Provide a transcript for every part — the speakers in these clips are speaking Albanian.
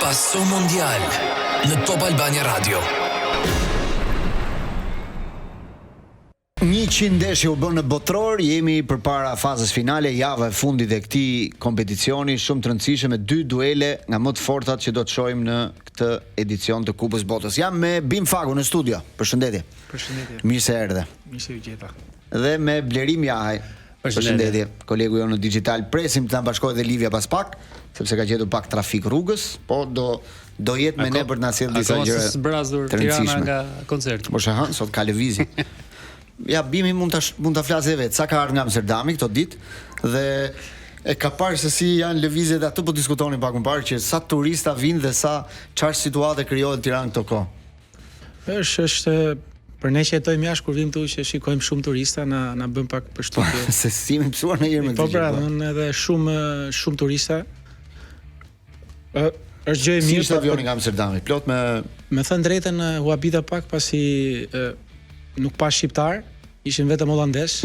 Passo Mondial në Top Albania Radio. 100 ndeshje u bën në botror, jemi përpara fazës finale, java e fundit e këtij kompeticioni shumë të rëndësishme me 2 duele nga më të fortat që do të shohim në këtë edicion të Kupës Botës. Jam me Bim Faku në studio. Përshëndetje. Përshëndetje. Mirë se erdhe. Mirë se u gjeta. Dhe me Blerim Jahaj. Përshëndetje. Kolegu jonë në digital, presim të na bashkohet dhe Livia pas pak, sepse ka gjetur pak trafik rrugës, po do jetë me ne për të na sjellë disa gjëra. Akoma zbrazur Tirana nga koncerti. Po shahan, sot ka lëvizje. Ja, Bimi mund ta flasë vetë. Sa ka ardhur nga Amsterdami këto ditë dhe e ka parë se si janë lëvizjet aty, po diskutonin pak më parë që sa turista vinë dhe sa çfarë situate krijohet në Tiranë këto kohë. Është për ne që jetojmë jashtë kur vim këtu që shikojmë shumë turista na bën pak përshtypje. Se si më mësuar në herë me Po pra, edhe shumë turista. Është gjë e mirë. Si avioni nga Amsterdami, plot me thënë drejtën u habita pak pasi nuk pa shqiptar, ishin vetëm hollandes.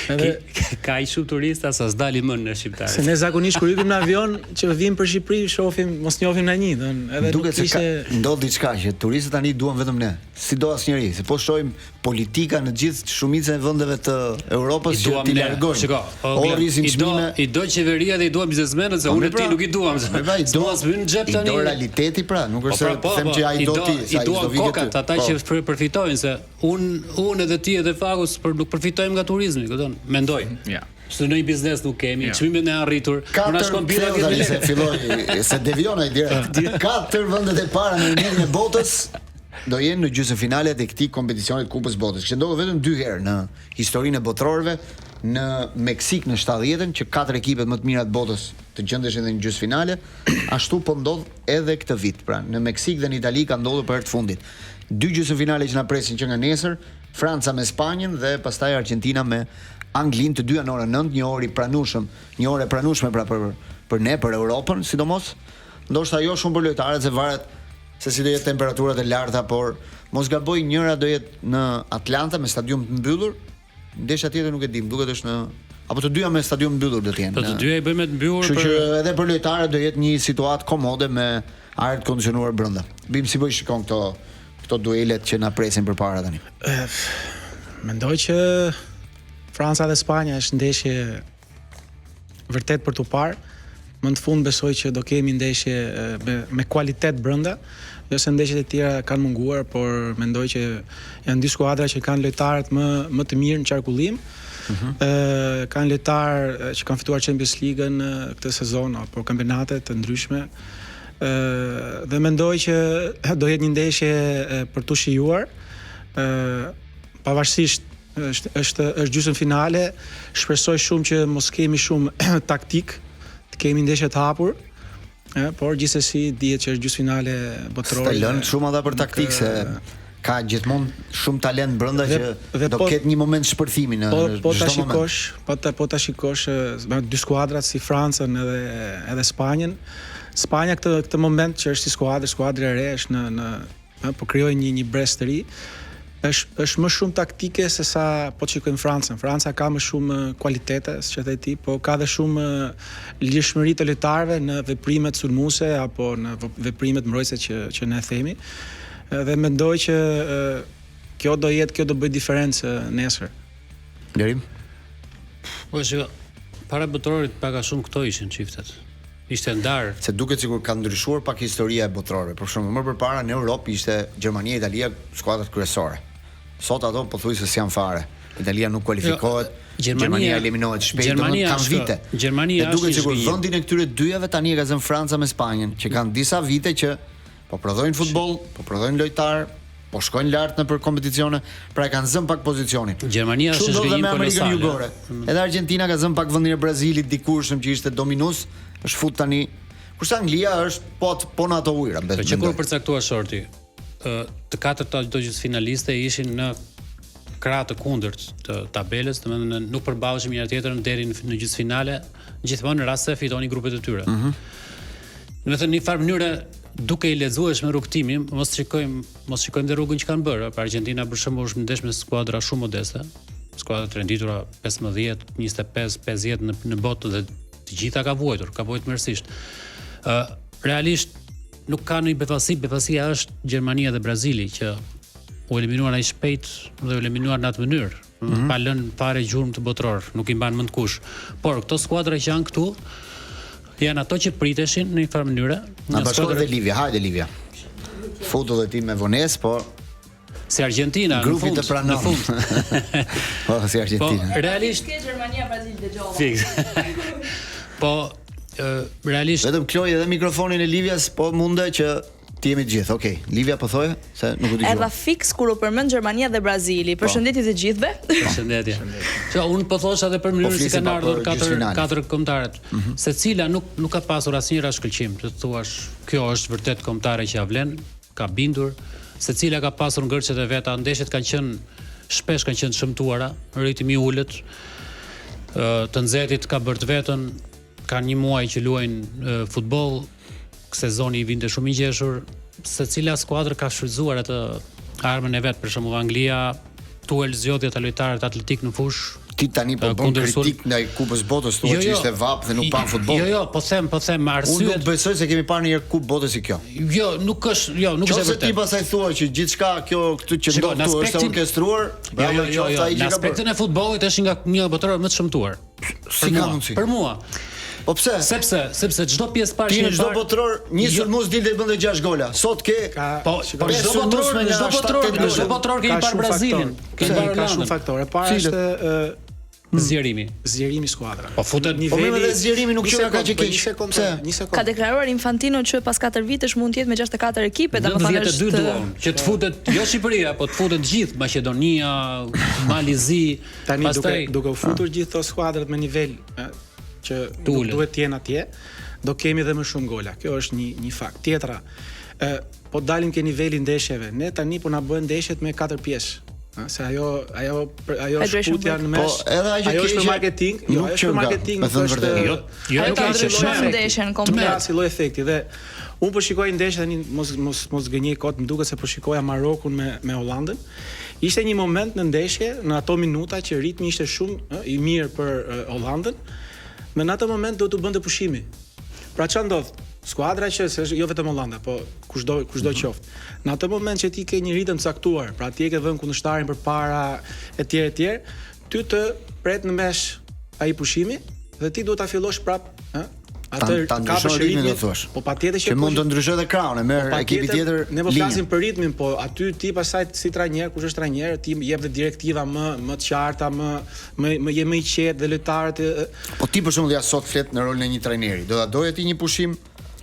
Edhe ka i shumë turista sa s'dali më në shqiptar. Se ne zakonisht kur hypim në avion që vim për Shqipëri, shohim, mos njohim na një, edhe duket se ka ndodh diçka që turistët tani duan vetëm ne. Si do asnjëri, se po shohim politika në gjithë shumicën e vendeve të Europës që ti largosh. I do qeveria dhe i duan biznesmenët se unë ti nuk i duam. I do në xhep tani. I do realiteti pra, nuk është se them që ai do ti, sa i do kokat ata që përfitojnë se unë edhe ti edhe Fakus nuk përfitojmë nga turizmi, kupton? Mendoj. Ja. Se në një biznes nuk kemi, çmimet e arritur, por na shkon bira këtë se filloi se devion ai direkt. 4 vendet e para në lidhjen e botës do jenë në gjysmëfinalet e këtij kompeticioni të Kupës Botës. Që ndodhet vetëm 2 herë në historinë e botrorëve, në Meksik në 70-ën që 4 ekipet më të mira të botës të gjendeshin në gjysmëfinale, ashtu po ndodh edhe këtë vit. Pra, në Meksik dhe në Itali ka ndodhur për herë të fundit. 2 gjysmëfinale që na presin që nga nesër, Franca me Spanjën dhe pastaj Argentina me Anglinë, të dyja në orën 9, një orë e pranueshme pra për ne, për Europën, sidomos. Ndoshta jo shumë për lojtarët, se varet se si do jetë temperaturat e larta, por mos gaboj, njëra do jetë në Atlanta me stadium të mbyllur, ndeshja tjetër nuk e di, duket është në apo të dyja me stadium të mbyllur do të jenë. Po të dyja i bëjmë të mbyllur. Kështu që edhe për lojtarët do jetë një situatë komode me ajër të kondicionuar brenda. Bim, si po i shikon këto duelet që na presin përpara tani? Mendoj që Franca dhe Spanja është ndeshje vërtet për tu parë. Më në fund besoj që do kemi ndeshje me kualitet brenda, jo se ndeshjet e tjera kanë munguar, por mendoj që janë dy skuadra që kanë lojtarët më të mirë në qarkullim. Kanë lojtarë që kanë fituar Champions League-ën këtë sezon apo kampionate të ndryshme. Dhe mendoj që do jetë një ndeshje për tu shijuar. Pavarësisht është gjysmëfinale, shpresoj shumë që mos kemi shumë taktik, të kemi ndeshje të hapur, por gjithsesi dihet që është gjysmëfinale botërore. S'ta lënë shumë ata për taktik se ka gjithmonë shumë talent brenda që do ketë një moment shpërthimi në çdo moment. Po ta shikosh me dy skuadrat si Francën edhe Spanjën. Spanja këtë moment që është si skuadrë e re, është po krijoi një brez të ri. Është më shumë taktike se sa po shikojmë Francën. Franca ka më shumë kualitete, siç e the ti, po ka dhe shumë lirshmëri të lojtarëve në veprimet sulmuese apo në veprimet mbrojtëse që ne themi. Dhe mendoj që kjo do bëj diferencë nesër. Blerim? Po shiko, para botrorit pak a shumë këto ishin çiftet. Ishte ndarë. Se duket sikur ka ndryshuar pak historia e botrorëve. Për shembull, më përpara në Europë ishte Gjermania, Italia, skuadrat kryesore. Sot ato pothuajse s'janë fare. Italia nuk kualifikohet, Gjermania eliminohet shpejt, kanë vite. Gjermania duket sikur vendin e këtyre dyjave tani e ka zënë Franca me Spanjën, që kanë disa vite që po prodhojnë futboll, po prodhojnë lojtar, po shkojnë lart nëpër kompeticione, pra e kanë zënë pak pozicionin. Gjermania është zhgënjim kolosal. Edhe Argentina ka zënë pak vendin e Brazilit dikurshëm që ishte dominus, është fut tani. Kurse Anglia është po në ato ujëra, besoj. Që kur përcaktua shorti, të katërt ato finaliste ishin në krah të kundërt të tabelës, domethënë nuk përballeshin njëra tjetrën deri në gjysmëfinale, gjithmonë në rast se fitoni grupet e tyre. Domethënë në një farë mënyrë duke i lexuar rrugtimin, mos shikojmë dhe rrugën që kanë bërë. Për Argentina për shembull është ndesh me skuadra shumë modeste, skuadra të renditura 15, 25, 50 në botë dhe të gjitha ka vuajtur mirësisht. Realisht nuk ka ndonjë befasi, befasia është Gjermania dhe Brazili që u eliminuar ai shpejt dhe u eliminuar në atë mënyrë, pa lënë fare gjurmë të botror, nuk i mban mend kush. Por këto skuadra që janë këtu janë ato që priteshin në një farë mënyrë. Na bashkon dhe Livia, hajde Livia. Futu dhe ti me vonesë, po si Argentina grupi të pranon. Në fund. Po si Argentina. Po realisht Ke Gjermania, Brazil dëgjova. Fix. Po realisht Vetëm kloj edhe mikrofonin e Livias, po munde që ti jemi të gjithë. Okej, Livia po thoje se nuk u dëgjoj. Edha fix kur u përmend Gjermania dhe Brazili. Përshëndetje të gjithëve. përshëndetje. Që unë po thosha edhe për mënyrën si flisim kanë pa ardhur për gjysmëfinale. katër kombëtarët. Secila nuk ka pasur asnjë rashkëlqim, të thuash kjo është vërtet kombëtare që ja vlen, ka bindur. Secila ka pasur ngërçet e veta, ndeshjet kanë qenë shëmtuara, ritmi i ulët. Të nxehtit ka bërë të vetën, kanë një muaj që luajnë futboll. Sezoni i vinte shumë i ngjeshur, secila skuadër ka shfrytzuar atë armën e vet, për shembull Anglia tuel zgjodhi ata lojtarët atletik në fushë. Ti tani po bën kritik ndaj Kupës Botës, thua që ishte vap dhe nuk pan futboll. Jo, po them Unë arsyet. nuk besoj se kemi parë një Kupë Botës si kjo. Jo, nuk është e Qose vërtetë. ti pasaj thua që gjithçka kjo këtu që Shiko, ndodh këtu është orkestruar, bravo qoftë ai Në që ka bërë. aspektin e futbollit është nga një botror më të shëmtuar. Si ka mundsi? Për mua. Po pse? Sepse çdo pjesë Ti në çdo parë botror një sulmues dilte bënte 6 gola. Sot ke po çdo botror ke i parë Brazilin, ke i parë ka shumë Holandën. faktore. Para është zgjerimi i skuadra. Po futet Po me dhe zgjerimi nuk qenë ka që keq. Një sekond. Ka deklaruar Infantino që pas 4 vitesh mund të jetë me 64 ekipe, domethënë 92 duan që të futet jo Shqipëria, po të futet gjithë Maqedonia, Malizi, Tani pastaj duke u futur gjithë këto skuadrat me nivel që nuk duhet të jenë atje, do kemi edhe më shumë gola. Kjo është një fakt. Tjetra, po dalim ke niveli ndeshjeve. Ne tani po na bëhen ndeshjet me 4 pjesë. Se ajo shkutja në mes. Po edhe ajo është për marketing, jo, ajo është për marketing, nuk është. Jo, Ai nuk ka ka ndryshuar ndeshjen komplet. Si lloj efekti dhe unë po shikoj ndeshjen tani mos gënjej kot, më duket se po shikoja Marokun me Hollandën. Ishte një moment në ndeshje, në ato minuta që ritmi ishte shumë i mirë për Hollandën. Në atë moment do të bënte pushimi. Pra ç'a ndodh? Skuadra që jo vetëm Hollanda, po kushdo qoftë. Në atë moment që ti ke një ritëm caktuar, pra ti e ke vënë kundërshtarin përpara etj, ty të pret në mes ai pushimi dhe ti duhet ta fillosh prap, atë ka ritmin, po patjetër që mund të ndryshojë edhe krahun, merr ekipi tjetër. Ne po flasim për ritmin, po aty ti pastaj si trajner, kush është trajner, ti jep dhe direktiva më të qarta, më je më i qetë dhe lojtarët. Po ti për shembull ja sot flet në rolin e një trajneri. Do ta doje ti një pushim?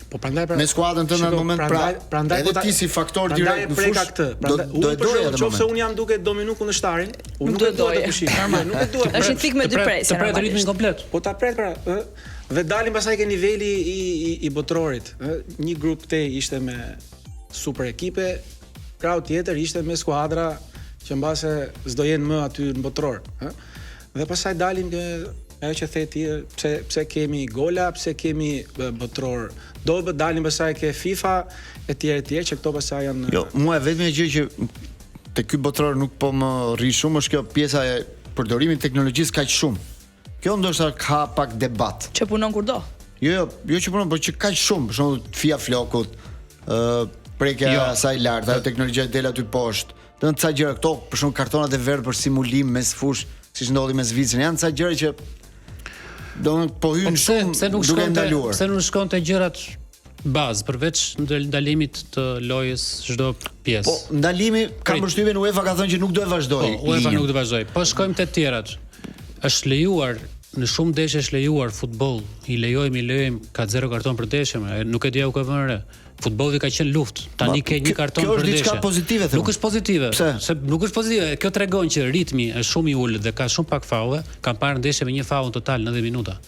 Po prandaj me skuadrën tënde në moment prandaj edhe ti si faktor direkt në fushë. Do e doje atë moment. Nëse unë jam duke dominu kundërshtarin, unë nuk e dua të pushim. Nuk e dua. Është një pikë me dy presë. Të pret ritmin komplet. Po ta pret pra, dhe dalim pastaj ke niveli i botrorit. Një grup te ishte me super ekipe, krau tjetër ishte me skuadra që mbase s'do jenë më aty në botror, Dhe pastaj dalim ke ajo që the ti, pse kemi gola, pse kemi botror. Do të dalim pastaj ke FIFA etj që këto pastaj janë. Jo, mua vetëm gjë që te ky botror nuk po më rri shumë është kjo pjesa e përdorimit teknologjisë kaq shumë. Kjo ndoshta ka pak debat. Që punon kurdo. Jo që punon, por që kaq shumë, për shembull fia flokut, prekja asaj lart, ajo teknologjia del aty poshtë. Të ca gjëra këto, për shembull kartonat e verdh për simulim mes fush, siç ndodhi me Zvicrën, janë ca gjëra që po hyn shumë duke ndaluar. Pse nuk shkonte gjërat bazë përveç ndalimit të lojës çdo pjesë. Po, ndalimi ka mbështypjen UEFA ka thënë që nuk do e vazhdoj. Po, UEFA nuk do të vazhdoj. Po shkojmë te të tjerat. Është lejuar në shumë ndeshje është lejuar futboll. I lejojmë ka 0 karton për ndeshje, nuk e dia u ka vënë re. Futbolli ka qenë luftë. Tani ke 1 karton për ndeshje. Kjo është diçka pozitive thënë. Nuk është pozitive. Se nuk është pozitive. Kjo tregon që ritmi është shumë i ulët dhe ka shumë pak faulle. Kanë parë ndeshje me 1 faull total 90 minuta.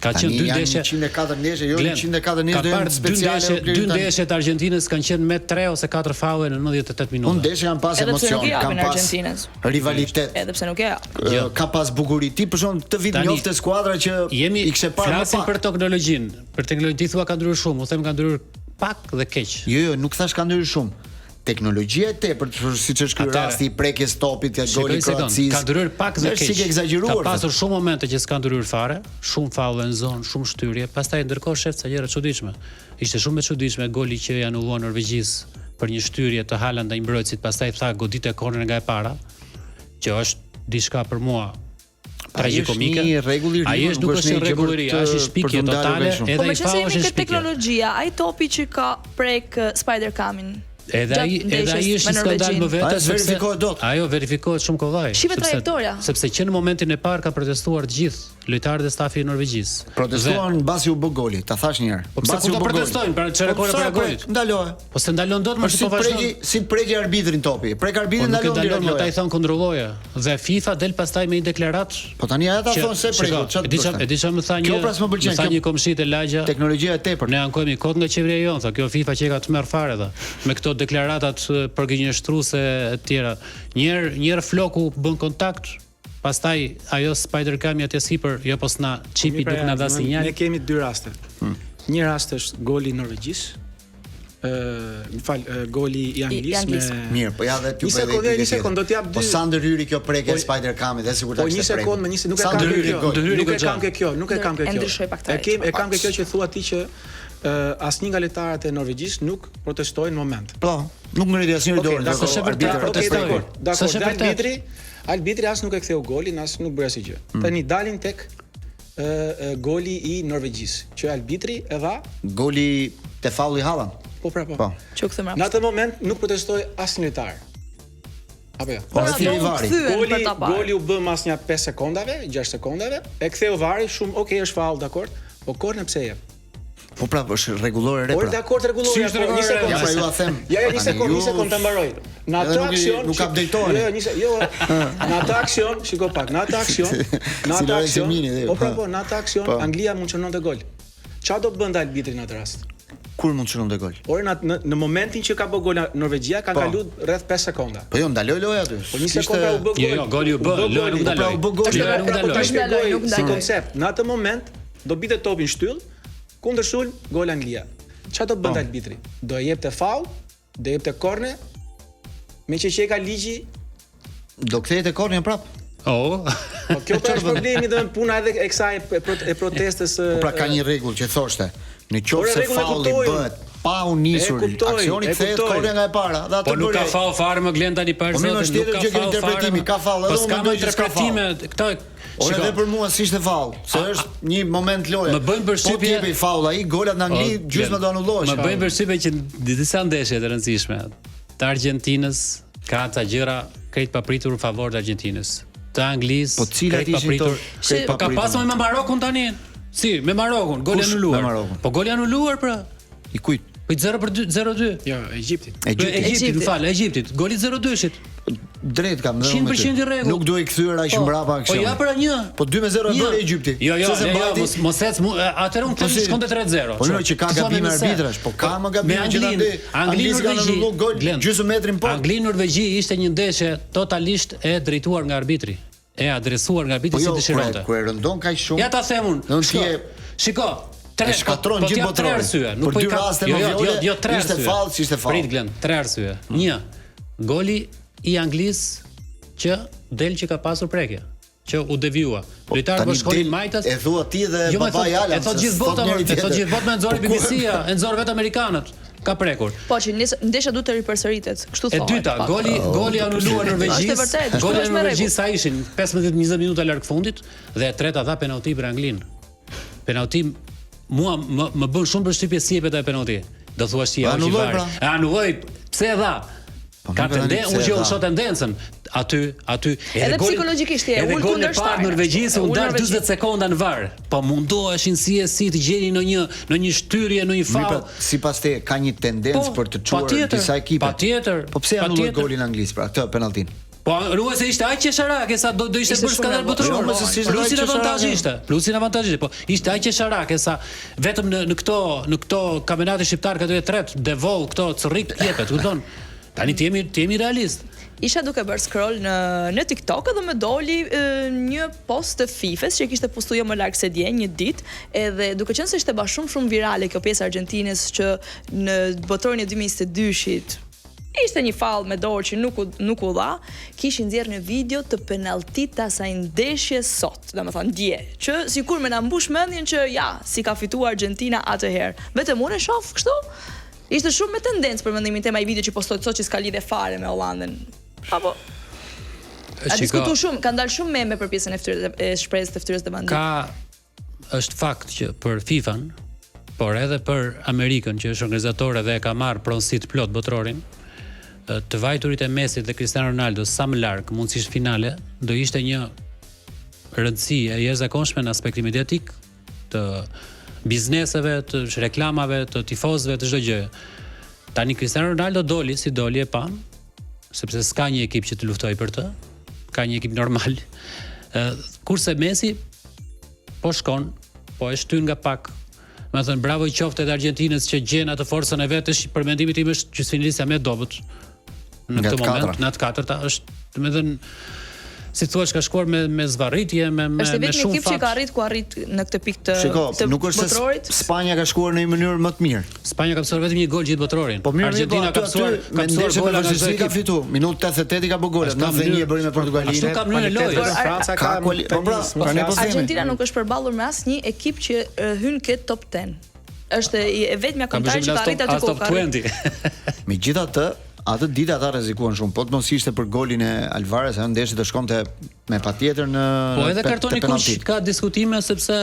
Ka qenë 2 ndeshje. 104 ndeshje, jo 104 ndeshje do jenë speciale. 2 ndeshje të Argjentinës kanë qenë me 3 ose 4 faulle në 98 minuta. Unë ndeshje kanë pas emocion, kanë pas rivalitet. Edhe pse nuk e ka pas bukuri. Ti për shkak të vit njofte skuadra që i kishte parë më pak. Për teknologjinë. Për teknologjinë thua ka ndryrë shumë, u them ka ndryrë pak dhe keq. Jo, nuk thash ka ndryrë shumë. teknologjia e tepërt, siç është ky rasti i prekjes topit te goli i Kroacisë. Ka ndryrë pak dhe keq. Është egzageruar. Ka pasur shumë momente që s'ka ndryrë fare, shumë faulle në zonë, shumë shtyrje, pastaj ndërkohë shef ca gjëra çuditshme. Ishte shumë e çuditshme goli që i anulluan Norvegjisë për një shtyrje të Haaland ndaj mbrojtësit, pastaj tha godite korner nga e para, që është diçka për mua tragikomike. Ai është nuk është rregullëri, është shpikje totale, edhe po i fau është shpikje. Teknologjia, ai topi që ka prek Spider-Camin. Edhe ai është skandal më vetë sepse verifikohet dot. Ajo verifikohet shumë kollaj. Shive trajektoria. Sepse që në momentin e parë ka protestuar të gjithë lojtarët e stafit Norvegjisë. Protestuan mbasi u bë goli, ta thash një herë. Mbasi u protestojnë për çfarë rekorde para golit. Ndalohe. Po se ndalon dot më si preki, si preki arbitrin topi. Prek arbitrin ndalon. Ata i thon kontrolloje. Dhe FIFA del pastaj me një deklaratë. Po tani ata thon se preku, çfarë? E di çfarë më tha një. Më tha një komshi te lagja. Teknologjia e tepërt. Ne ankojmë kot nga qeveria jon, tha kjo FIFA që ka të merr fare dha. Me këto deklaratat përgënjeshtruese e tjera. Një herë floku bën kontakt, pastaj ajo Spider-Cam atje sipër, jo po s'na çipi duke na dhënë sinjal. Ne kemi dy raste. Një rast është goli i Norvegjisë. Goli i Anglisë me mirë, po ja dhe ty po një sekond do t'jap dy. Po sa ndërhyri kjo prekje Spider-Camit dhe sigurt po një sekond, nuk e kam kjo. E kam kjo që thua ti që asnjë nga lojtarët e Norvegjisë nuk protestojnë në moment. Po, nuk ngriti asnjëri dorën. Dakor, arbitri as nuk e ktheu golin, as nuk bëri asgjë. Tani dalin tek goli i Norvegjisë, që arbitri e dha goli te faulli Haaland. Po. Që u kthem në atë moment nuk protestoi asnjë lojtar. Apo jo. Po si vari. Goli u bë mas një 5 sekondave, 6 sekondave, e ktheu vari shumë, okay, është faull, dakor. Po korner pse jep? Po prapë është rregullore re. Po dakord rregullore. Një sekond. Ja pra ju a them. Ja një sekond ta mbaroj. Në atë aksion nuk ka drejtoren. Jo. Në atë aksion, shiko pak, në atë aksion. Po, në atë aksion Anglia mund çononte gol. Çfarë do bënte arbitri në atë rast? Kur mund çononte gol? Por në momentin që ka bë gol Norvegjia ka kaluar rreth 5 sekonda. Po jo, ndaloi loja aty. Po një sekond pra u bë gol. Jo, goli u bë, loja nuk ndaloi. Nuk ndaloi. Si koncept, në atë moment do bite topi në shtyll, kundër sul, gol Anglia. Çfarë do bënte arbitri? Do e jepte faull, do e jepte korner, me që ka ligji, do kthehej korner prap. Po kjo është problemi dhe puna edhe e kësaj e protestës. Pra ka një rregull që thoshte, në qoftë se faulli bëhet pa u nisur aksioni kthehet korner nga e para. Po nuk ka faull fare më Glen tani për zotin, nuk ka faull fare. Ka faull edhe unë mendoj që ka faull. Këto Ora edhe për mua si ishte faull, se është një moment loje. Më bëjnë përshtypje po faull ai, golat në Angli gjysma do anullohesh. Më bëjnë përshtypje që disa ndeshje të rëndësishme të Argjentinës ka ca gjëra krejt papritur në favor të Argjentinës. Të Anglisë, po cilat ishin to? Ka pasur me Marokun tani. Si, me Marokun, gol i anuluar. Po gol i anuluar pra. I kujt? Po 0-2. Jo, Egjiptit. Egjiptit, fal, Egjiptit. Goli 0-2-shit. Drejt kam, 100% i rregull. Nuk duhet kthyer aq mbrapa aksion. Po ja pra 1. Po 2-0 e bëri Egjipti. Jo, mos ec, atëherë unë them shkonte 3-0. Po që ka gabim arbitrash, po ka më gabim që Angli kanë anulluar gol gjysmë metrin po. Angli Norvegji ishte një ndeshje totalisht e drejtuar nga arbitri. E adresuar nga arbitri si dëshironte. Po jo, kur rëndon kaq shumë. Ja ta them unë. Shiko, tre shkatron gjithë botërorë. Nuk po i ka raste më vjolle. Jo, tre ishte faull, si ishte faull. Prit Glen, tre arsye. 1. Goli i Anglisë që del që ka pasur prekje, që u devijua. Lojtarët po shkonin majtas. E thua ti dhe babai Alan. E thot gjithë bota, e nxori BBC-a, e nxori vetë amerikanët. Ka prekur. Po që ndeshja duhet të ripërsëritet, kështu thonë. E dyta, goli anuluar Norvegjisë. Goli i Norvegjisë sa ishin 15-20 minuta larg fundit dhe e treta dha penalti për Anglinë. Penalti mua më bën shumë përshtypje si jepet ai penalti. Do thuash ti anulloi. Anulloi. Pse e dha? Ka tendencë, unë gjej shoh tendencën. Aty edhe psikologjikisht e ul kundërshtar. Norvegjisë u dal 40 sekonda në var. Po mundoheshin si të gjeni në një shtyrje, në një faull. Sipas te ka një tendencë për të çuar disa ekipe. Patjetër. Po pse anulloi golin anglisë pra këtë penalltin? Po ruaj se ishte aq qesharake sa do ishte bërë skandal botëror. Plusin avantazhi. Po ishte aq qesharake sa vetëm në këto kampionate shqiptar këto e tretë devol këto çrrik jepet, kupton? Tani ti jemi realist. Isha duke bërë scroll në TikTok dhe më doli një post të FIFA-s që kishte postuar më larg se dje një ditë, edhe duke qenë se ishte shumë virale kjo pjesë e Argjentinës që në botrorin e 2022-shit Ishte një fall me dorë që nuk u dha, kishin nxjerrë një video të penalltit të asaj ndeshje sot, domethënë dje, që sikur më na mbush mendjen që ja, si ka fituar Argentina atëherë. Vetëm unë e shoh kështu. Ishte shumë me tendencë për mendimin tim ai video që postoi sot që s'ka lidhje fare me Hollandën. Apo a diskutu shumë, ka dalë shumë meme për pjesën e shpresës të fytyrës të vendit. Është fakt që për FIFA-n, por edhe për Amerikën që është organizatore dhe e ka marrë pronësi të plot botrorin, të vajturit e Mesit dhe Cristiano Ronaldo sa më larg mundësisht finale, do ishte një rëndësi e jashtëzakonshme në aspektin mediatik të bizneseve, të reklamave, të tifozëve, të çdo gjë. Tani Cristiano Ronaldo doli si doli e pam, sepse s'ka një ekip që të luftojë për të, ka një ekip normal. Kurse Messi po shkon, po e shtyn nga pak. Më thënë bravo i qoftë edhe Argentinës që gjen atë forcën e vetësh, për mendimin tim është gjysmëfinalistja më e dobët në këtë moment, në atë katërta është, domethënë si thua ka shkuar me zvarritje, me shumë fat. Është vetëm ekip që ka arrit ku arrit në këtë pikë të nuk është se Spanja ka shkuar në një mënyrë më të mirë. Spanja ka mësuar vetëm një gol gjithë botrorin. Po mirë, Argentina ka mësuar gola nga Zeki ka fitu. Minutë 88 ka bërë golet, 91 bëri me Portugalinë. Ashtu ka mënyrë lojë. Franca ka Argentina nuk është përballur me asnjë ekip që hyn ke top 10. Është e vetmja kombëtare që ka arritur aty ku ka arritur. Megjithatë, atë ditë ata rrezikuan shumë, po të mos ishte për golin e Alvarez, ajo ndeshje të shkonte me patjetër në po edhe kartoni kuq ka diskutime sepse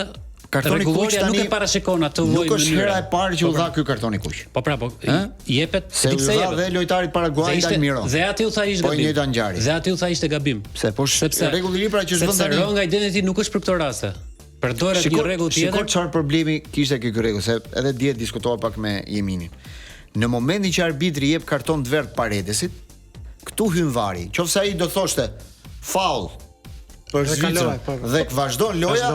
kartoni kuq nuk e parashikon atë lloj mënyre. Nuk është hera e parë që u dha ky kartoni kuq. Po pra, po jepet dikse jepet. Dhe lojtarit Paraguay Dalmiro. Dhe aty u tha ishte gabim. Po njëjta ngjarje. Dhe aty u tha ishte gabim. Sepse rregulli i pra që është vënë tani. Wrong identity nuk është për këtë rast. Përdoret një rregull tjetër. Shikoj çfarë problemi kishte ky rregull, se edhe dje diskutova pak me Jeminin. Në momentin që arbitri jep karton të verdh Paredesit, këtu hyn vari. Qofse ai do thoshte faul për Zvicrën dhe vazhdon loja,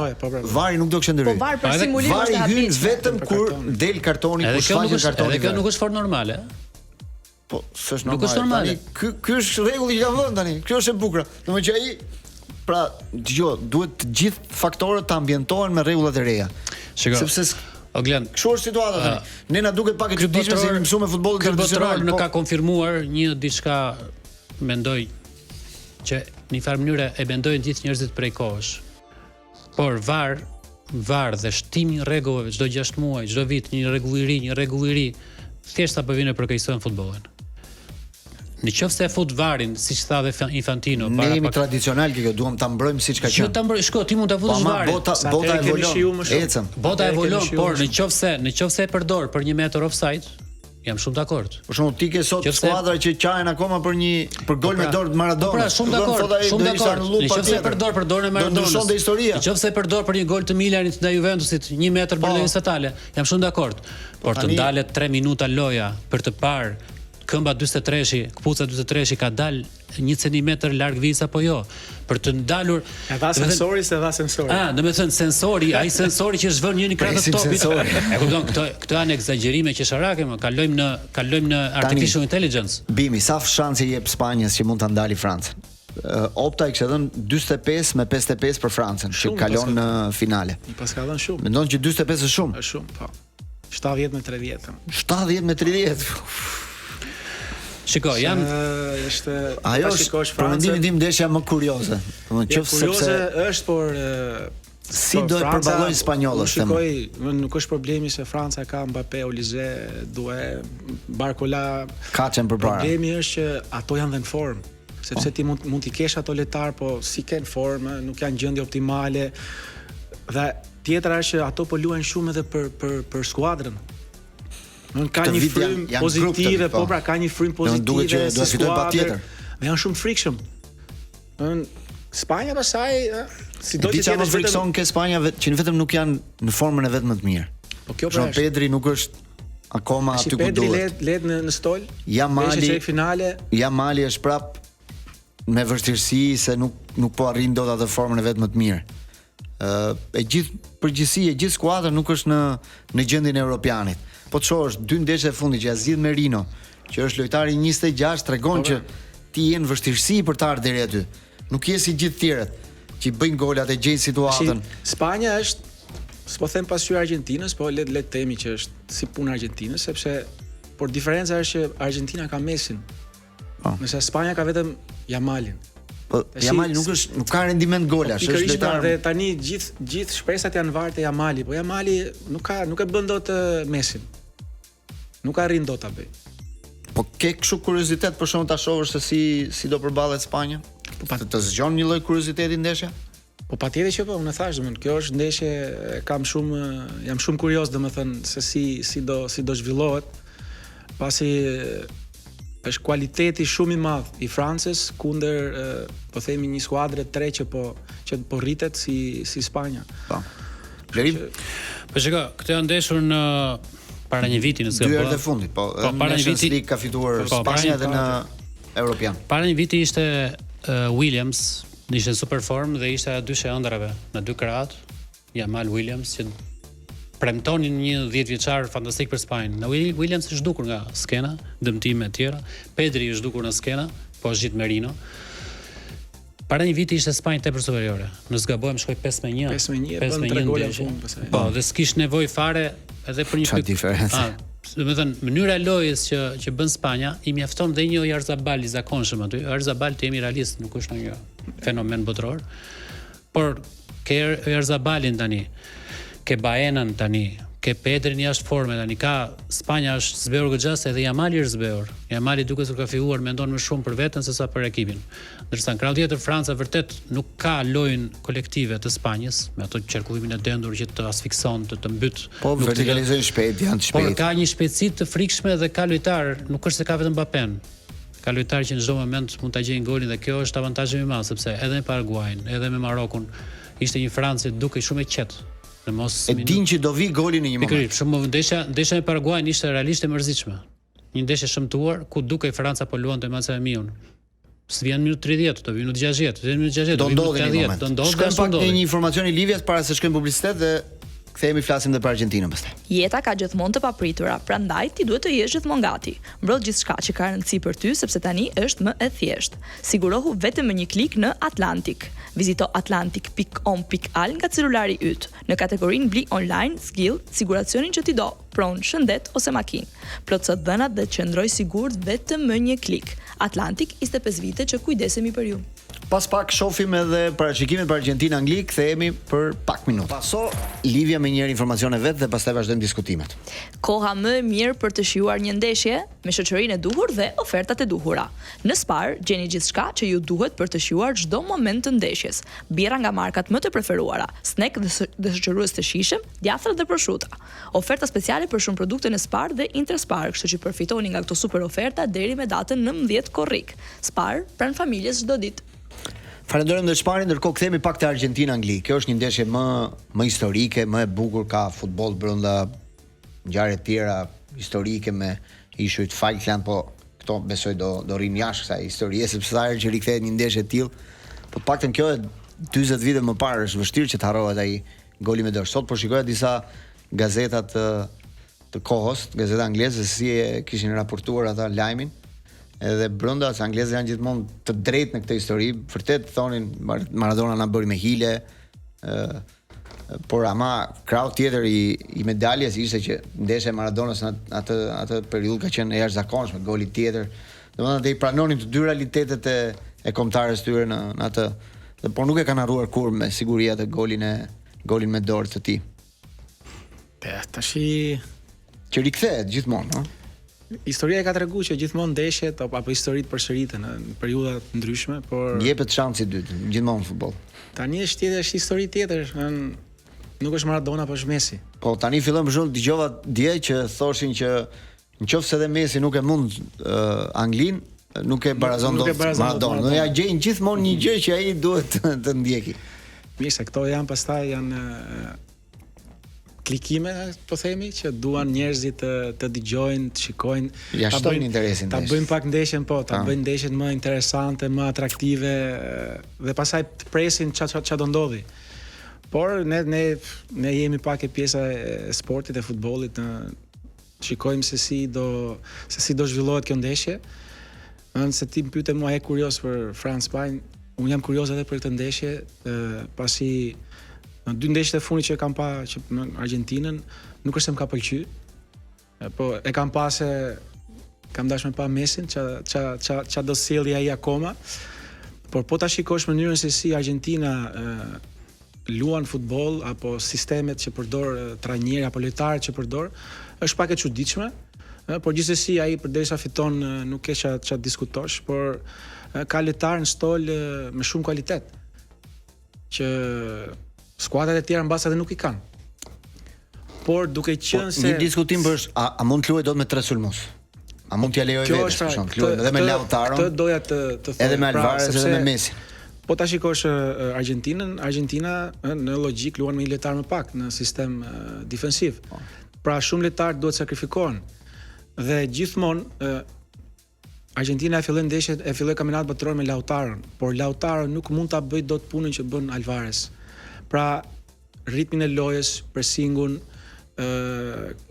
vari nuk do kishte ndryshim. Po var për simulim është vari hyn vetëm kur del kartoni, kur shfaqet kartoni. Edhe kjo nuk është fort normale. Po, s'është normale. Nuk është normale. Ky është rregulli që ka vënë tani. Kjo është e bukur. Domethënë që ai pra, dëgjoj, duhet të gjithë faktorët të ambientohen me rregullat e reja. Sepse Oglen, kështu është situata tani. Ne na duket pak e çuditshme se mësuam me futbollin tradicional, nuk ka konfirmuar një diçka, mendoj që në një farë mënyrë e mendojnë gjithë njerëzit prej kohësh. Por VAR dhe shtimi i rregullave çdo 6 muaj, çdo vit një rregull i ri, thjesht apo vjen e përkeqëson futbollin. Në qoftë se fut varin, siç tha dhe Infantino, ne jemi tradicional kjo, duam ta mbrojmë siç ka qenë. Jo ta mbroj, shko, ti mund ta futesh varin. Bota evolon. Ecëm. Bota evolon, por në qoftë e përdor për 1 metër offside, jam shumë dakord. Për shembull, ti ke sot skuadra që qahen akoma për gol me dorë të Maradona. Pra, shumë dakord. Në qoftë e përdor dorën e Maradonës. Do ndryshonte historia. Në qoftë e përdor për një gol të Milanit ndaj Juventusit, 1 metër brenda statale, jam shumë dakord. Por të ndalet 3 minuta loja për të parë këmba 43-shi, këpuca 43-shi ka dal 1 centimetër larg visa apo jo, për të ndalur e dha sensori. Domethënë sensori, ai sensori që është vënë një krah të topit. E kupton, këto janë egzagjerime qesharake, më kalojmë në artificial intelligence. Bimi, sa shanse jep Spanjës që mund ta ndali Francën? Opta i kishte dhënë 45 me 55 për Francën, që kalon në finale. Pas ka dhënë shumë. Mendon që 45 është shumë? Është shumë, po. 70 me 30. 70 me 30. Shiko, ajo është për mendimin tim ndeshja më kurioze. Kurioze është, por si do të përballojnë spanjollët? Shikoj, nuk është problemi se Franca ka Mbappé, Olise, Doué, Barcola. Kaçën përpara. Problemi është që ato janë në formë. Sepse ti mund t'i kesh ato lojtar, po si kanë formë, nuk janë gjendje optimale. Dhe tjetra është që ato po luajnë shumë edhe për skuadrën. Ka një frymë pozitive, po pra ka një frymë pozitive si skuadër. Dhe janë shumë frikshëm. Spanja pasaj, sido që tjetër frikson ke Spanja që vetëm nuk janë në formën e vetë më të mirë. Po kjo pra është. Pedri nuk është akoma aty ku duhet. Pedri let në stol. Mali është prap me vështirësi se nuk po arrin dot atë formën e vetë më të mirë. E gjithë skuadra nuk është në gjendjen e europianit. Po të shohësh 2 ndeshje e fundit që ja zgjidh Merino, që është lojtari 26, tregon që ti je në vështirësi për të ardhur deri aty. Nuk je si gjithë tjerët që bëjnë golat e gjejnë situatën. Spanja është, s'po them pasqyrë Argentinës, po le të themi që është si punë Argentinës, sepse por diferenca është që Argentina ka Messin. Nëse Spanja ka vetëm Yamalin. Po Yamali nuk ka rendiment golash, është Pikërisht lojtar. dhe tani gjithë shpresat janë varë te Yamali, po Yamali nuk e bën dot Messin. Nuk arrin dot ta bëj. Po ke kështu kuriozitet për shkak ta shohësh se si do përballet Spanja? Po të zgjon një lloj kurioziteti ndeshja? Po patjetër që po, unë thash, domethënë, kjo është ndeshje jam shumë kurioz domethënë se si do zhvillohet, pasi është kualiteti shumë i madh i Francës kundër po themi një skuadre 3 që po rritet si Spanja. Po. Blerim? Po shiko, këtë janë ndeshur në para një viti në Dy herë të fundit, po. Para një viti ka fituar Spanja edhe në Europian. Para një viti ishte Williams, ishte super form dhe ishte dy ëndrave në dy krahët, Yamal Williams që premtonin një 10 vjeçar fantastik për Spanjën. Në Williams është zhdukur nga skena, dëmtime e tjera. Pedri është zhdukur në skena, po është gjithë Merino. Para një viti ishte Spanjë tepër superiore. Në zgabohem shkoi 5-1. 5-1, bën 3 gola në fund pastaj. Po, dhe s'kish nevojë fare edhe për një Çfarë diferencë? Domethënë mënyra e lojës që bën Spanja i mjafton dhe një Oyarzabal i zakonshëm aty. Oyarzabal të jemi realist, nuk është një fenomen botror. Por ke Oyarzabalin tani, ke Baenën tani, ke Pedrin jashtë forme tani, ka Spanja është zbehur goxhas edhe Yamali është zbehur. Yamali duket se ka filluar mendon më shumë për veten sesa për ekipin. Ndërsa në krah tjetër Franca vërtet nuk ka lojën kolektive të Spanjës, me ato qarkullimin e dendur që të asfikson, të mbyt. Po vertikalizojnë shpejt, janë të shpejt. Por ka një shpejtësi të frikshme dhe ka lojtar, nuk është se ka vetëm Mbappén. Ka lojtar që në çdo moment mund ta gjejnë golin dhe kjo është avantazhi më i madh sepse edhe me Paraguayn, edhe me Marokun ishte një Francë dukej shumë e qetë. E din që do vi goli në një moment. Pikërisht, shumë ndeshja me Paraguayn ishte realisht e mërzitshme. Një ndeshje shëmtuar ku dukej Franca po luante me Macedoniun. S'vjen minutë 30, do vi minutë 60, do vi minutë 60, do vi minutë 80, do ndodhi. Shkojmë pak në një informacion i Livias para se shkojmë publicitet dhe kthehemi flasim edhe për Argjentinën pastaj. Jeta ka gjithmonë të papritura, prandaj ti duhet të jesh gjithmonë gati. Mbroj gjithçka që ka rëndësi për ty sepse tani është më e thjeshtë. Sigurohu vetëm me një klik në Atlantic. Vizito atlantic.com.al nga celulari yt. Në kategorinë Bli online, skill, siguracionin që ti do, pronë, shëndet ose makinë. Plotso dhënat dhe qëndroj sigurt vetëm me një klik. Atlantic 25 vite që kujdesemi për ju. Pas pak shohim edhe paraqikimet për Argjentinë-Angli, kthehemi për pak minuta. Paso Livia me njëherë informacione vet dhe pastaj vazhdojmë diskutimet. Koha më e mirë për të shijuar një ndeshje me shoqërinë e duhur dhe ofertat e duhura. Në Spar gjeni gjithçka që ju duhet për të shijuar çdo moment të ndeshjes. Birra nga markat më të preferuara, snack dhe shoqërues të shijshëm, djathra dhe prosciutto. Oferta speciale për shumë produkte në Spar dhe Interspar, kështu që përfitoni nga këto super oferta deri me datën 19 korrik. Spar pranë familjes çdo ditë. Falenderojmë dhe Sparin, ndërkohë kthehemi pak te Argjentina-Angli. Kjo është një ndeshje më historike, më e bukur, ka futboll brenda, ngjarje të tjera historike me ishujt Falkland, po këto besoj do rrin jashtë kësaj historie sepse sa herë që rikthehet një ndeshje e tillë, po paktën kjo 40 vite më parë është vështirë që të harrohet ai goli me dorë. Sot po shikoja disa gazeta të kohës, gazeta angleze si e kishin raportuar ata lajmin. Edhe brenda se anglezët janë gjithmonë të drejtë në këtë histori, vërtet thonin Maradona na bëri me hile, por ama krau tjetër i medaljes ishte që ndeshja e Maradonës në atë periudhë ka qenë e jashtëzakonshme, goli tjetër. Domethënë ata i pranonin të dy realitetet e kombëtarës tyre në atë, por nuk e kanë harruar kur me siguri atë golin me dorë të tij. Tashi që rikthehet gjithmonë, ëh. Historia e ka treguar që gjithmonë ndeshjet apo historitë përsëriten në periudha të ndryshme, por jepet shansi i dytë, gjithmonë në futboll. Tani është histori tjetër, nuk është Maradona, por është Messi. Po tani fillon për shembull dëgjova dje që thoshin që nëse edhe Messi nuk e mund Anglin, nuk e barazon dot Maradona. Do ja gjejnë gjithmonë një gjë që ai duhet të ndjeki. Mirë, se këto janë klikime, po themi, që duan njerëzit të dëgjojnë, të shikojnë, ja shtojnë interesin. Ta bëjnë pak ndeshjen, ta bëjnë ndeshjen më interesante, më atraktive dhe pastaj të presin ç'a do ndodhi. Por ne jemi pak e pjesa e sportit, e futbollit, shikojmë se si do zhvillohet kjo ndeshje. Se ti më pyete mua, e kurioz për France-Spanjë, unë jam kurioz edhe për këtë ndeshje, pasi në dy ndeshjet e fundit që kam pa që në Argjentinën, nuk është se më ka pëlqyer, po e kam pa se kam dashur me pa Messin, ça do sjellë ai akoma. Por po ta shikosh mënyrën se si Argentina luan futboll apo sistemet që përdor trajnerë apo lojtarët që përdor, është pak e çuditshme. Por gjithsesi ai përderisa fiton nuk ke ça diskutosh, por ka lojtarë në stol me shumë kualitet që skuadrat e tjera mbas edhe nuk i kanë. Por duke qenë se një diskutim është a mund të luajë dot me 3 sulmues? A mund t'ja lejoj vetes, për shembull, luajë edhe me Lautaro? Këtë doja të them. Edhe me Alvarez edhe me Messi. Po ta shikosh Argentina në logjik luan me një lojtar më pak në sistem defensiv. Pra shumë lojtarë duhet sakrifikohen. Dhe gjithmonë Argentina e filloi kampionatin botëror me Lautaro, por Lautaro nuk mund ta bëjë dot punën që bën Alvarez. Pra ritmin e lojës, pressingun,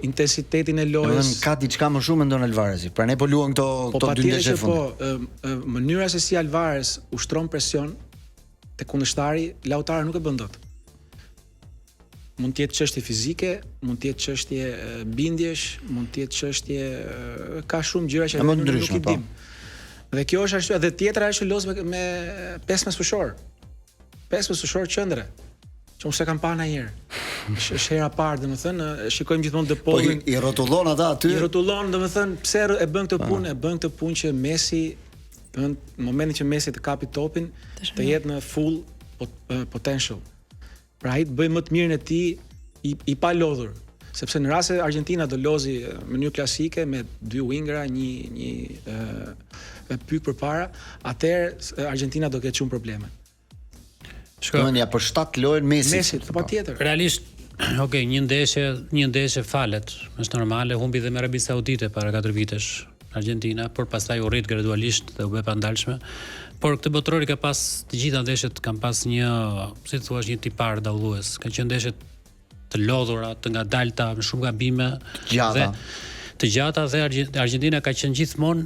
intensitetin e lojës. Ka diçka më shumë ndon Alvarezi. Pra ne po luan këto 2 ndeshje fundit. Mënyra se si Alvarez ushtron presion te kundërshtari, Lautaro nuk e bën dot. Mund të jetë çështje fizike, mund të jetë çështje bindjesh, mund të jetë çështje ka shumë gjëra që nuk i dim. Dhe kjo është ashtu, edhe tjetra është los me 15 fushor. 15 fushor qendre. Që unë se kam parë ndonjëherë. Është hera parë, domethënë, shikojmë gjithmonë De Paulin. Po i rrotullon ata aty. I rrotullon, domethënë, pse e bën këtë punë, që Messi në momentin që Messi të kapi topin, të jetë në full potential. Pra ai të bëj më të mirën e tij i pa lodhur, sepse në rast se Argentina do lozi në mënyrë klasike me 2 wingera, një pyk përpara, atëherë Argentina do ketë shumë probleme. Shkojnë për 7 lojën Messi. Patjetër. Realisht, okay, një ndeshje falet, është normale, humbi dhe me Arabi Saudite para 4 vitesh Argentina, por pastaj u rrit gradualisht dhe u bë pandalshme. Por këtë botërori ka pas të gjitha ndeshjet kanë pas një, si thua, një tipar dallues. Ka qenë ndeshje të lodhura, të ngadalta, me shumë gabime, të gjata dhe Argentina ka qenë gjithmonë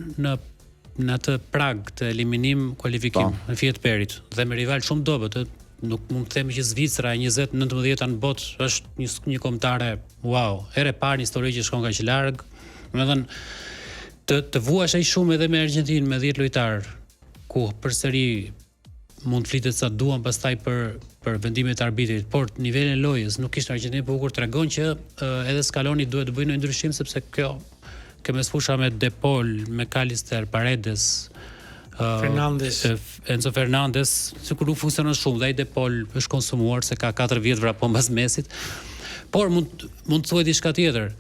në atë prag të eliminim kualifikim në fije të perit dhe me rival shumë dobët. Nuk mund të themi që Zvicra e 20-19 në botë është një kombëtare wow, herë e parë në histori që shkon kaq larg. Domethënë të vuash ai shumë edhe me Argentinë me 10 lojtarë, ku përsëri mund të flitet sa duan pastaj për vendimet e arbitrit, por nivelin e lojës nuk ishte Argentinë bukur, tregon që edhe Scaloni duhet të bëjë një ndryshim, sepse kjo mesfusha me De Paul, me Kalister, Paredes, Enzo Fernandez, sikur nuk funksionon shumë, dhe ai De Paul është konsumuar se ka 4 vjet vrapon pas Messit. Por mund të thuaj diçka tjetër.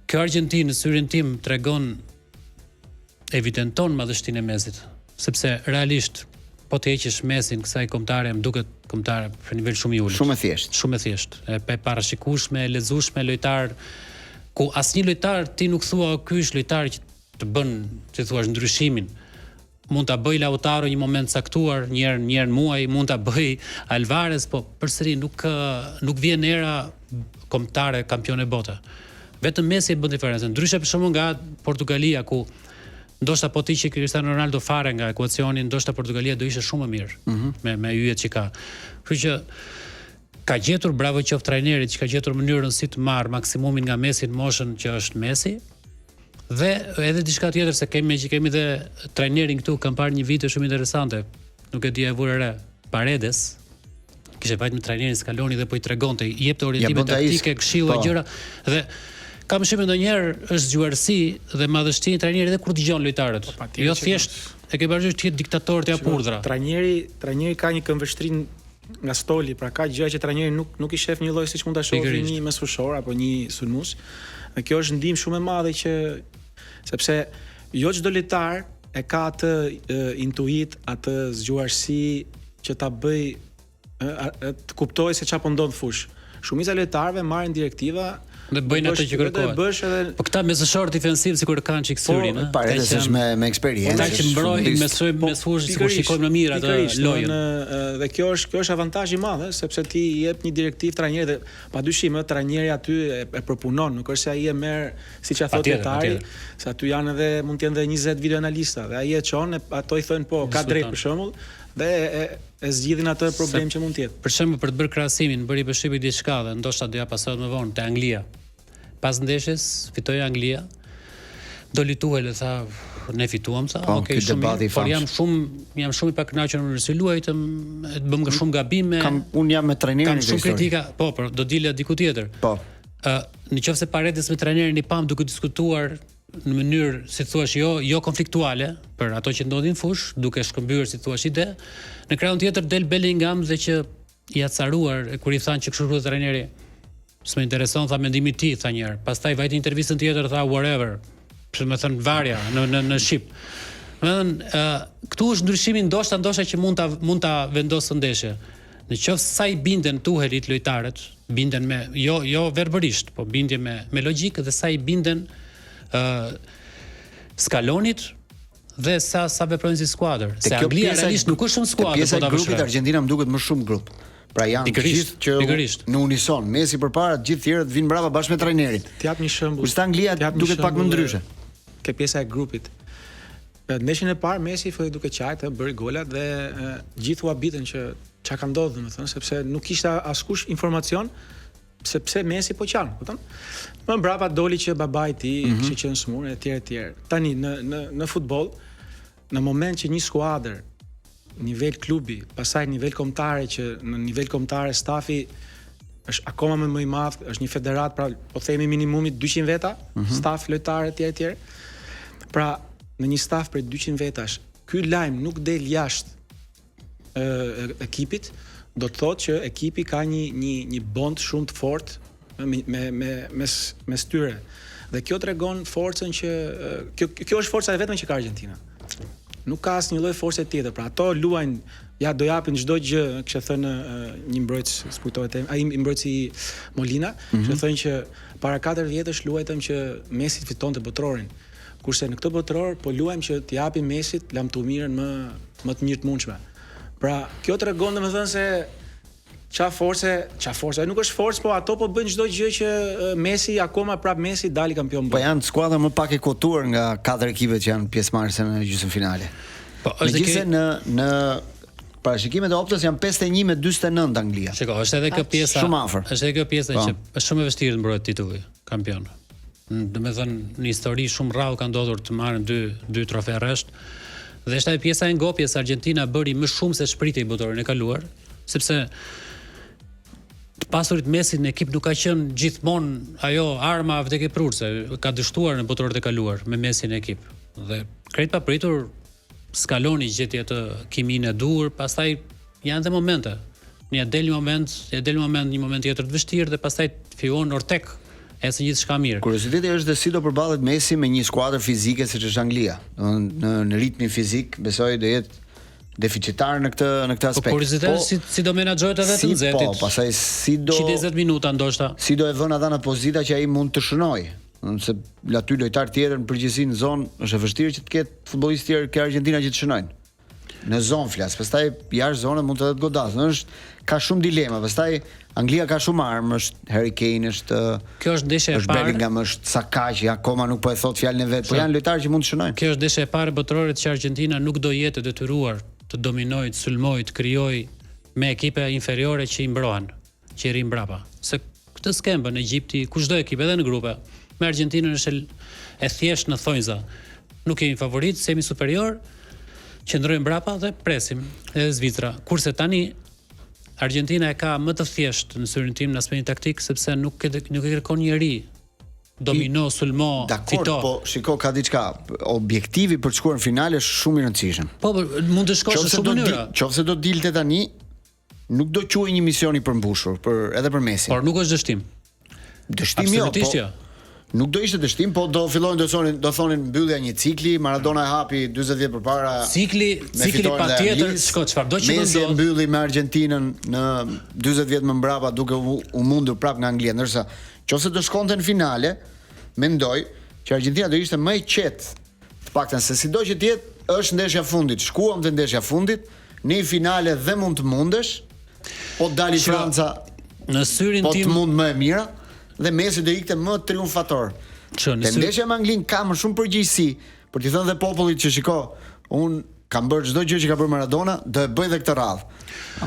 Kjo Argentinë në syrin tim tregon, evidenton madhështinë e Messit, sepse realisht po të heqësh Messin kësaj kombëtare, më duket kombëtare për nivel shumë i ulët. Shumë e thjesht. E parashikueshme, e lexueshme, lojtar ku asnjë lojtar ti nuk thua ky është lojtar që të bën, si thua, ndryshimin. Mund ta bëj Lautaro një moment caktuar, një herë muaj, mund ta bëj Alvarez, po përsëri nuk vjen era kombëtare kampione bote. Vetëm Messi e bën diferencën. Ndryshe për shembull nga Portugalia, ku ndoshta po ti që Cristiano Ronaldo fare nga ekuacioni, ndoshta Portugalia do ishte shumë më mirë me yjet që ka. Kështu që ka gjetur, bravo qoftë trajnerit që ka gjetur mënyrën si të marr maksimumin nga Messi në moshën që është Messi. Dhe edhe diçka tjetër, se kemi dhe trajnerin këtu, kam parë një video shumë interesante, nuk e di e vure re, Paredes, kishte vajt me trajnerin Scaloni dhe po i tregonte, i jepte orientime taktike, këshilla, gjëra, dhe kam shumë ndonjëherë është zgjuarsi dhe madhështi i trajnerit edhe kur dëgjon lojtarët. Jo thjesht e ke parasysh të jetë diktator të apurdhra. Trajneri ka një këmbvështrim nga stoli, pra ka gjëra që trajneri nuk i shef një lloj siç mund ta shohë një mesfushor apo një sulmues. Dhe kjo është ndihmë shumë e madhe sepse jo çdo lojtar e ka atë intuit, atë zgjuarsi që ta bëj të kuptojë se çfarë po ndodh fush. Shumica e lojtarëve marrin direktiva dhe bëjnë atë që kërkohet. Po këta mesfushor defensiv sikur kanë çik syrin, ëh. Paredes është me eksperiencë. Ata që mbrojnë mesfush sikur shikojmë në mirë atë lojën. Dhe kjo është avantazh i madh, sepse ti i jep një direktiv trajnerit dhe padyshim trajneri aty e përpunon, nuk është se ai e merr siç ja thotë lojtari, se aty janë edhe mund të jenë edhe 20 videoanalista dhe ai e çon, ato i thonë po, ka drejt për shembull, dhe e zgjidhin atë problem që mund të jetë. Për shembull, për të bërë krahasimin, bëri përshtypje diçka dhe ndoshta doja pasohet më vonë te Anglia. Pas ndeshjes fitoi Anglia. Doli Tuhel e tha ne fituam sa, ky debati i por famshëm. jam shumë i pakënaqur me si luajtëm, të bëm shumë gabime. Un jam me trajnerin Kam shumë kritika, po, do dilja diku tjetër. Po. Në qoftë se Paredes me trajnerin i pam duke diskutuar në mënyrë, si thua, jo konfliktuale për ato që ndodhin fush, duke shkëmbyer, si thua, ide. Në krahun tjetër del Bellingham dhe që i acaruar kur i thanë që kështu rrugë trajneri. S'më intereson, tha mendimi i tij, tha një herë. Pastaj vajti intervistën tjetër, tha whatever. Pse më thën varja në shqip. Domethënë, këtu është ndryshimi ndoshta që mund ta vendosë ndeshje. Në qoftë sa i binden Tuhelit lojtarët, binden me jo verbërisht, po bindje me logjikë dhe sa i binden Scalonit dhe sa veprojnë si skuadër. Se Anglia realisht nuk është shumë skuadër, pjesa e grupit Argentina më duket më shumë grup. Pra janë gjithë që në unison, Messi përpara, të gjithë tjerët vinë brava bashkë me trajnerin. T'jap një shembull. Kurse Anglia duket pak më ndryshe. Ke pjesa e grupit. Ndeshjen e parë Messi filloi duke qajtë, bëri golat dhe gjithë u habitën që çka ka ndodhur, domethënë, sepse nuk kishte askush informacion sepse Messi po qan, kupton? Më mbrapa doli që babai i tij kishte qenë smur etj. Tani në futboll, në moment që një skuadër nivel klubi, pastaj nivel kombëtare që në nivel kombëtare stafi është akoma më i madh, është një federat, pra po themi minimumi 200 veta, staf lojtarë etj. Pra në një staf për 200 vetash, ky lajm nuk del jashtë ekipit, do të thotë që ekipi ka një bond shumë të fortë mes tyre. Dhe kjo tregon forcën që kjo është forca e vetme që ka Argentina. Nuk ka asnjë lloj force tjetër. Pra ato luajnë, ja do japin çdo gjë, kishte thënë një mbrojtës, s'kujtohet ai mbrojtësi Molina, kishte thënë që para 4 vjetësh luajtëm që Messi fitonte botrorin. Kurse në këtë botror po luajmë që t'i japim Messit lamtumirën më të mirë të mundshme. Pra, kjo tregon domethënë se çfarë force, nuk është forcë, po ato po bëjnë çdo gjë që Messi akoma prap Messi dali kampion. Po janë skuadra më pak e kotuar nga 4 ekipet që janë pjesëmarrëse në gjysmëfinale. Po, megjithëse në parashikimet e optës janë 51 me 49 Anglia. Shiko, është edhe kjo pjesa. Shumë afër. Është edhe kjo pjesa që është shumë e vështirë të mbrojë titulli kampion. Domethënë në histori shumë rrallë ka ndodhur të marrin dy trofe rresht. Dhe është ajo pjesa e ngopjes Argentina bëri më shumë se shpritej botorin e kaluar, sepse të pasurit Messi në ekip nuk ka qenë gjithmonë ajo arma vdekjeprurse, ka dështuar në botorët e kaluar me Messi në ekip. Dhe krejt papritur Scaloni gjeti atë kimin e dur, pastaj janë dhe momente. Një del një moment tjetër të vështirë dhe pastaj fillon Ortek. Ecë gjithçka mirë. Kurioziteti është se si do përballet Messi me një skuadër fizike siç është Anglia. Në ritmin fizik besoj do jetë deficitar në këtë aspekt. Po kurioziteti si do menaxhohet edhe të nxehtit. Po, pastaj si do 10 minuta ndoshta. Si do e vën ata në pozita që ai mund të shënojë. Se aty lojtar tjetër në përgjithësi në zonë është e vështirë që të ketë futbollistë tjerë ke Argentina që të shënojnë. Në zonë flas, pastaj jashtë zonës mund të jetë godas. Ka shumë dilema. Pastaj Anglia ka shumë armë, është Harry Kane, kjo është ndeshja e parë. Është Bellingham, është Saka që akoma nuk po e thot fjalën e vet, po janë lojtarë që mund të shënojnë. Kjo është ndeshja e parë botrorit që Argentina nuk do jetë e detyruar të dominojë, të sulmojë, të krijojë me ekipe inferiore që i mbrohen, që i rin mbrapa. Se këtë skembën Egjipti, kushdo ekip edhe në grupe, me Argentinën është e thjesht në thonjza. Nuk jemi favorit, semi superior, qëndrojmë mbrapa dhe presim edhe Zvicra. Kurse tani Argentina e ka më të thjeshtë në syrin tim në aspektin taktik sepse nuk e kërkon njëri domino, sulmo, fito. Po, shiko, ka diçka. Objektivi për të shkuar në finale është shumë i rëndësishëm. Po, mund të shkosh në shumë mënyra. Qofse do dilte tani, nuk do quajë një mision i përmbushur edhe për Messi. Por nuk është dështim. Dështim jo, po. Nuk do ishte dështim, po do fillojnë do thonin mbyllja një cikli, Maradona e hapi 40 vjet përpara. Cikli patjetër, çfarë do që do. Messi mbylli me Argentinën në 40 vjet më mbrapa duke u mundur prap nga Anglia, ndërsa nëse do shkonte në finale, mendoj që Argentina do ishte më e qetë, të paktën se sido që të jetë, është ndeshja fundit. Shkuam te ndeshja fundit, në finale dhe mund të mundesh, po dali Franca në syrin tim, po të mund më e mira. Dhe Messi do ikte më triumfator. Ndeshja me Anglinë ka më shumë përgjegjësi, për t'i thënë dhe popullit që shiko, un kam bërë çdo gjë që ka bërë Maradona, do e bëj edhe këtë radhë.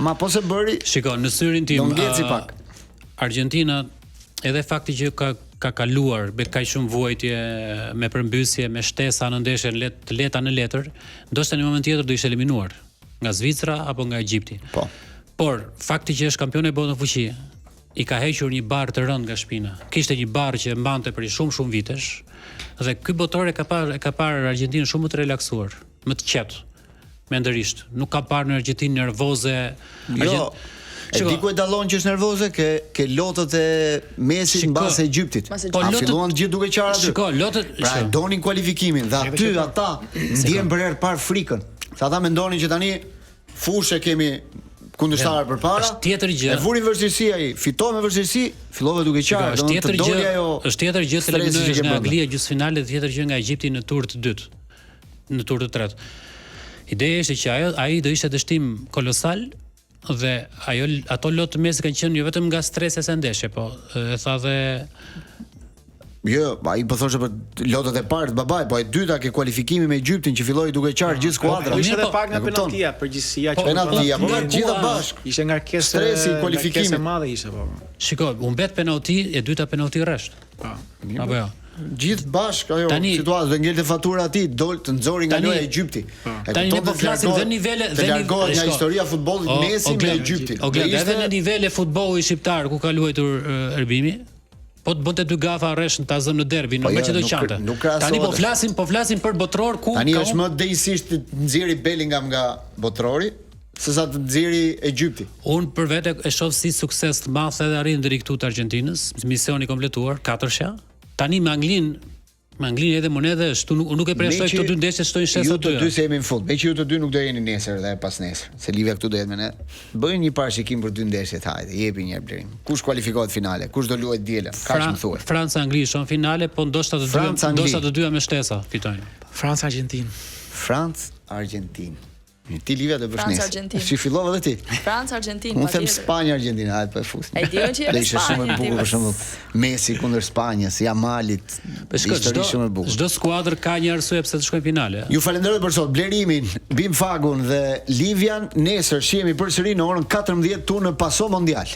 Ama po se bëri, shiko, në syrin tim, pak. Argentina, edhe fakti që ka kaluar me kaq shumë vuajtje, me përmbysje, me shtesa në ndeshje të leta në letër, ndoshta në moment tjetër do ishte eliminuar nga Zvicra apo nga Egjipti. Po. Por fakti që është kampion e botës në fuqi i ka hequr një barë të rënd nga shpina. Kishte një barë që mbante për shumë vitesh dhe ky botor e ka parë Argjentinën shumë më të relaksuar, më të qetë mendërisht. Nuk ka parë në Argjentinë nervoze. Jo. E di ku e dallon që është nervoze ke lotët e Messi mbas Egjiptit. Po filluan gjithë duke qarë aty. Shiko, lotët pra donin kualifikimin dhe aty ata ndjen për herë parë frikën. Se ata mendonin që tani fushë kemi kundërshtar përpara. Është tjetër gjë. E vurin vështirësi ai, fitoi me vështirësi, fillova duke qarë. Është tjetër gjë. Është tjetër gjë të eliminohesh nga Anglia gjysmëfinale dhe tjetër gjë nga Egjipti në turë të dytë. Në turë të tretë. Ideja është që ai do ishte dështim kolosal dhe ato lotë të Messi kanë qenë jo vetëm nga stresi se ndeshje, po e tha dhe jo, ai po thoshte për lotët e parë të babaj, po e dyta ke kualifikimi me Egjiptin që filloi duke qarë gjithë skuadra. Po ishte edhe pak nga penaltia, përgjithësia që penaltia, po gjithë bashkë. Ishte ngarkesë stresi i kualifikimit. Ngarkesë e madhe ishte po. Shiko, u mbet penalti, e dyta penalti rresht. Po. Apo jo. Gjithë bashkë ajo situatë dhe ngelte fatura atij dol të nxori nga loja e Egjipti. Tani ne po flasim dhe nivele dhe largohet nga historia e futbollit Messi me Egjiptin. Edhe në nivele futbolli shqiptar ku ka luajtur Erbimi, po të bënte 2 gafa rresh në ta zënë në derbi në Maqedoqante. Tani po flasim për botror ku tani është më dejësisht të nxjerri Bellingham nga botrori sesa të nxjerri Egjipti. Unë për vete e shoh si sukses të madh edhe arrin deri këtu të Argjentinës, misioni kompletuar, 4-sha. Tani me Anglinë edhe monedhe është, unë nuk e preshtoj këto 2 ndeshje shtojnë shesa të dyja. Ju të dy se jemi në fund. Me që ju të dy nuk do jeni nesër dhe pas nesër, se Livia këtu do jetë me ne. Bëjnë një parashikim për 2 ndeshjet, hajde, jepi një Blerim. Kush kualifikohet finale? Kush do luajë dielën? Kaq më thuaj. Franca Angli shon finale, po ndoshta të dyja me shtesa fitojnë. Franca Argjentinë. Francë Argjentinë. Ti Livia do bësh nesër. Argjentinë. Si fillova edhe ti? Francë Argjentinë. Unë them Spanjë Argjentinë, hajde po e fus. E di që është shumë e bukur për shembull Messi kundër Spanjës, Jamalit. Histori shumë e bukur. Çdo skuadër ka një arsye pse të shkojë finale. Ju falenderoj për sot, Blerimin, Bim Fagun dhe Livian. Nesër shihemi përsëri në orën 14 tu në Paso Mondial.